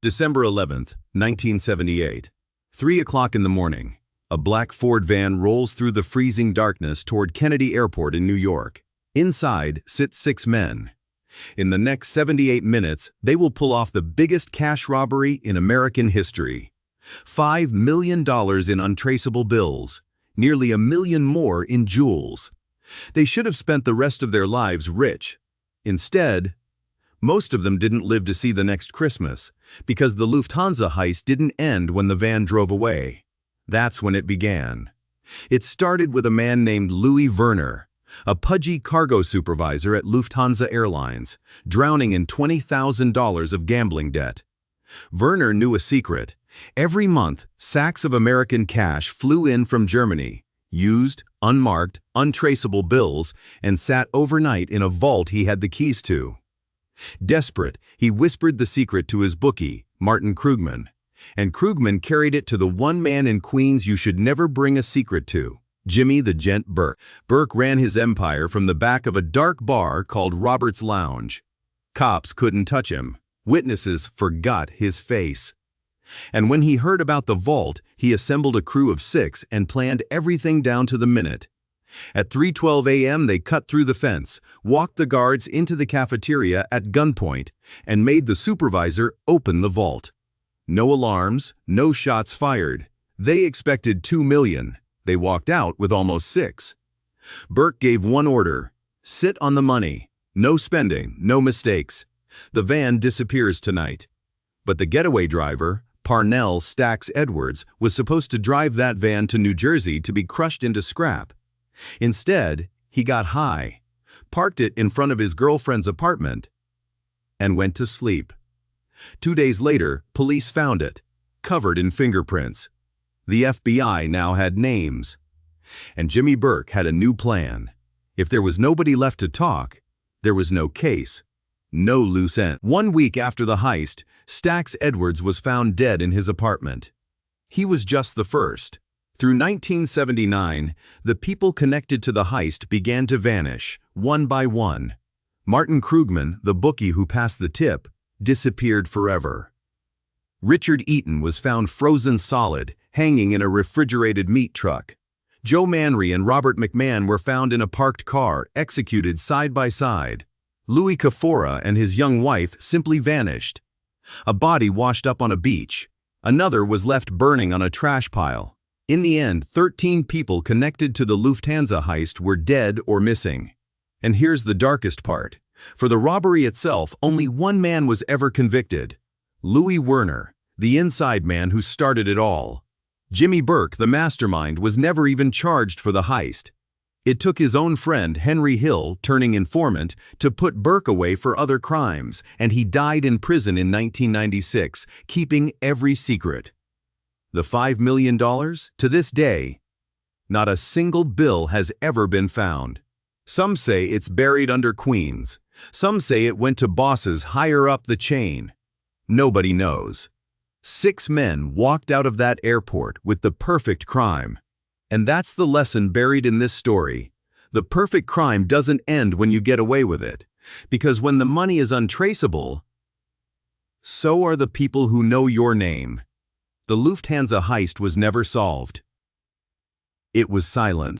December 11th, 1978. 3 o'clock in the morning. A black Ford van rolls through the freezing darkness toward Kennedy Airport in New York. Inside sit 6 men. In the next 78 minutes, they will pull off the biggest cash robbery in American history. $5 million in untraceable bills, nearly $1 million more in jewels. They should have spent the rest of their lives rich. Instead, most of them didn't live to see the next Christmas, because the Lufthansa heist didn't end when the van drove away. That's when it began. It started with a man named Louis Werner, a pudgy cargo supervisor at Lufthansa Airlines, drowning in $20,000 of gambling debt. Werner knew a secret. Every month, sacks of American cash flew in from Germany, used, unmarked, untraceable bills, and sat overnight in a vault he had the keys to. Desperate, he whispered the secret to his bookie, Martin Krugman, and Krugman carried it to the one man in Queens you should never bring a secret to, Jimmy the Gent Burke. Burke ran his empire from the back of a dark bar called Robert's Lounge. Cops couldn't touch him. Witnesses forgot his face. And when he heard about the vault, he assembled a crew of 6 and planned everything down to the minute. At 3:12 a.m., they cut through the fence, walked the guards into the cafeteria at gunpoint, and made the supervisor open the vault. No alarms, no shots fired. They expected $2 million. They walked out with almost 6. Burke gave one order: sit on the money. No spending, no mistakes. The van disappears tonight. But the getaway driver, Parnell Stacks Edwards, was supposed to drive that van to New Jersey to be crushed into scrap. Instead, he got high, parked it in front of his girlfriend's apartment, and went to sleep. 2 days later, police found it, covered in fingerprints. The FBI now had names. And Jimmy Burke had a new plan. If there was nobody left to talk, there was no case, no loose end. 1 week after the heist, Stacks Edwards was found dead in his apartment. He was just the first. Through 1979, the people connected to the heist began to vanish, one by one. Martin Krugman, the bookie who passed the tip, disappeared forever. Richard Eaton was found frozen solid, hanging in a refrigerated meat truck. Joe Manry and Robert McMahon were found in a parked car, executed side by side. Louis Kafora and his young wife simply vanished. A body washed up on a beach. Another was left burning on a trash pile. In the end, 13 people connected to the Lufthansa heist were dead or missing. And here's the darkest part. For the robbery itself, only one man was ever convicted: Louis Werner, the inside man who started it all. Jimmy Burke, the mastermind, was never even charged for the heist. It took his own friend, Henry Hill, turning informant, to put Burke away for other crimes, and he died in prison in 1996, keeping every secret. The $5 million? To this day, not a single bill has ever been found. Some say it's buried under Queens. Some say it went to bosses higher up the chain. Nobody knows. 6 men walked out of that airport with the perfect crime. And that's the lesson buried in this story. The perfect crime doesn't end when you get away with it. Because when the money is untraceable, so are the people who know your name. The Lufthansa heist was never solved. It was silent.